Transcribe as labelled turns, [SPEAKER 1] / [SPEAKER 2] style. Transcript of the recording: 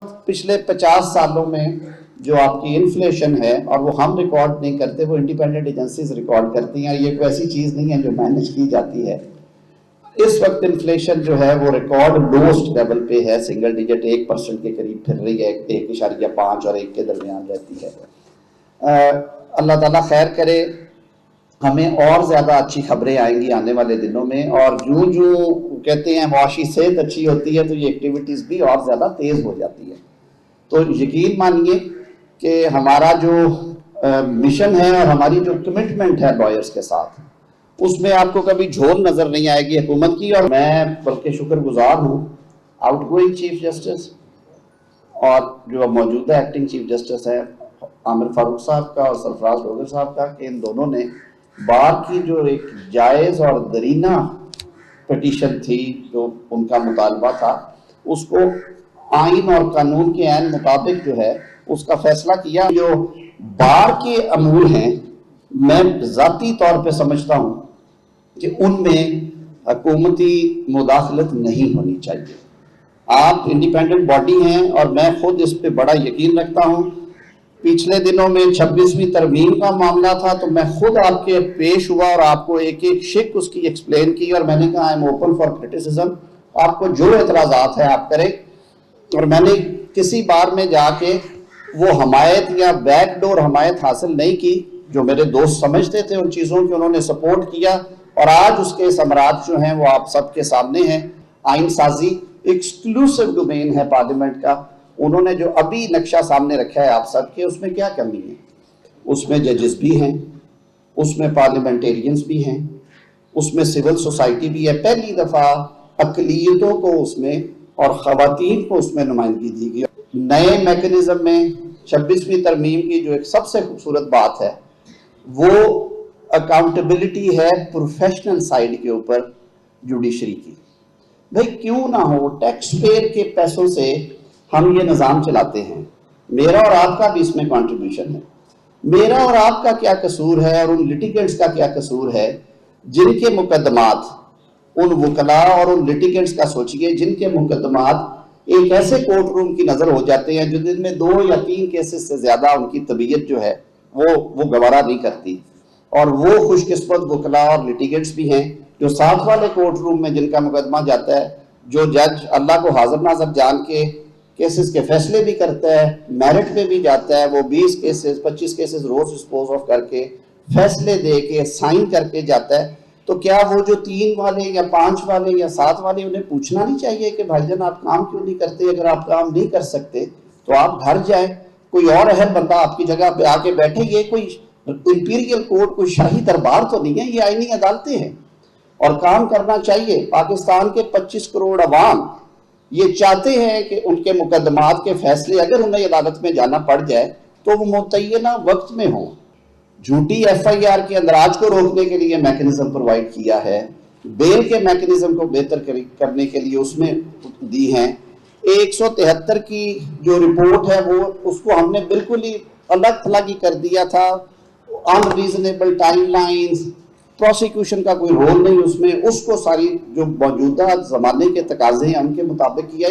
[SPEAKER 1] وقت پچھلے 50 سالوں میں جو آپ کی انفلیشن ہے، اور وہ ہم ریکارڈ نہیں کرتے، وہ انڈیپینڈنٹ ایجنسیز ریکارڈ کرتی ہیں، یہ کوئی ایسی چیز نہیں ہے جو مینج کی جاتی ہے۔ اس وقت انفلیشن جو ہے وہ ریکارڈ لوسٹ لیول پہ ہے، سنگل ڈیجٹ 1% کے قریب پھر رہی ہے، 1.5 اور 1 کے درمیان رہتی ہے۔ اللہ تعالیٰ خیر کرے، ہمیں اور زیادہ اچھی خبریں آئیں گی آنے والے دنوں میں، اور جو کہتے ہیں معاشی صحت اچھی ہوتی ہے تو یہ ایکٹیویٹیز بھی اور زیادہ تیز ہو جاتی ہے۔ تو یقین مانیے کہ ہمارا جو مشن ہے اور ہماری جو کمٹمنٹ ہے لائرز کے ساتھ، اس میں آپ کو کبھی جھول نظر نہیں آئے گی حکومت کی، اور میں بلکہ شکر گزار ہوں آؤٹ گوئنگ چیف جسٹس اور جو موجودہ ایکٹنگ چیف جسٹس ہیں عامر فاروق صاحب کا اور سرفراز ڈوگر صاحب کا، کہ ان دونوں نے بار کی جو ایک جائز اور درینہ پٹیشن تھی، جو ان کا مطالبہ تھا، اس کو آئین اور قانون کے عین مطابق جو ہے اس کا فیصلہ کیا۔ جو بار کے امور ہیں، میں ذاتی طور پہ سمجھتا ہوں کہ ان میں حکومتی مداخلت نہیں ہونی چاہیے۔ آپ انڈیپینڈنٹ باڈی ہیں اور میں خود اس پہ بڑا یقین رکھتا ہوں۔ پچھلے دنوں میں 26ویں ترمیم کا معاملہ تھا تو میں خود آپ کے پیش ہوا اور آپ کو ایک ایک شک اس کی ایکسپلین کی، اور میں نے کہا I'm open for criticism، آپ کو جو اعتراضات ہیں آپ کریں۔ اور میں نے کسی بار میں جا کے وہ حمایت یا بیک ڈور حمایت حاصل نہیں کی جو میرے دوست سمجھتے تھے ان چیزوں کی، انہوں نے سپورٹ کیا، اور آج اس کے ثمرات جو ہیں وہ آپ سب کے سامنے ہیں۔ آئین سازی ایکسکلوسیو ڈومین ہے پارلیمنٹ کا، انہوں نے جو ابھی نقشہ سامنے رکھا ہے آپ سب کے، اس میں کیا کمی ہے؟ اس میں ججز بھی ہیں، اس میں پارلیمنٹیرینز بھی ہیں، اس میں سول سوسائٹی بھی ہے۔ پہلی دفعہ اقلیتوں کو اس میں اور خواتین کو اس میں نمائندگی دی گئی۔ نئے میکنزم میں 26ویں ترمیم کی جو ایک سب سے خوبصورت بات ہے وہ اکاؤنٹیبلٹی ہے پروفیشنل سائیڈ کے اوپر جوڈیشری کی۔ بھئی کیوں نہ ہو، ٹیکس پیئر کے پیسوں سے ہم یہ نظام چلاتے ہیں، میرا اور آپ کا بھی اس میں کنٹریبیوشن ہے۔ میرا اور آپ کا کیا قصور ہے اور ان لیٹیگنٹس کا کیا قصور ہے جن کے مقدمات، ان وکلاء اور ان لیٹیگنٹس کا سوچئے جن کے مقدمات ایک ایسے کورٹ روم کی نظر ہو جاتے ہیں جو دن میں 2 یا 3 کیسز سے زیادہ ان کی طبیعت جو ہے وہ گوارا نہیں کرتی، اور وہ خوش قسمت وکلاء اور لیٹیگنٹس بھی ہیں جو ساتھ والے کورٹ روم میں جن کا مقدمہ جاتا ہے، جو جج اللہ کو حاضر ناظر جان کے کیسز کے فیصلے بھی کرتا ہے، میرٹ پہ بھی جاتا ہے، وہ 20 کیسز 25 کیسز روز ڈسپوز آف کر کے فیصلے دے کے سائن کر کے جاتا ہے، تو کیا وہ جو 3 والے یا 5 والے یا 7 والے انہیں پوچھنا نہیں چاہیے کہ بھائی جان آپ کام کیوں نہیں کرتے؟ اگر آپ کام نہیں کر سکتے تو آپ گھر جائیں، کوئی اور اہل بندہ آپ کی جگہ پہ آ کے بیٹھے۔ یہ کوئی امپیریل کورٹ، کوئی شاہی دربار تو نہیں ہے، یہ آئینی عدالتیں ہیں، اور کام کرنا چاہیے۔ پاکستان کے 25 کروڑ عوام یہ چاہتے ہیں کہ ان کے مقدمات کے فیصلے اگر انہیں عدالت میں جانا پڑ جائے تو وہ متعینہ وقت میں ہوں۔ جھوٹی ایف آئی آر کے اندراج کو روکنے کے لیے میکنزم پرووائڈ کیا ہے، بیل کے میکنزم کو بہتر کرنے کے لیے اس میں دی ہیں۔ 173 کی جو رپورٹ ہے وہ اس کو ہم نے بالکل ہی الگ تھلگ ہی کر دیا تھا، ان ریزنیبل ٹائم لائنز، پروسیکیوشن کا کوئی رول نہیں اس میں، اس کو ساری جو موجودہ زمانے کے تقاضے ہیں ان کے مطابق کیا۔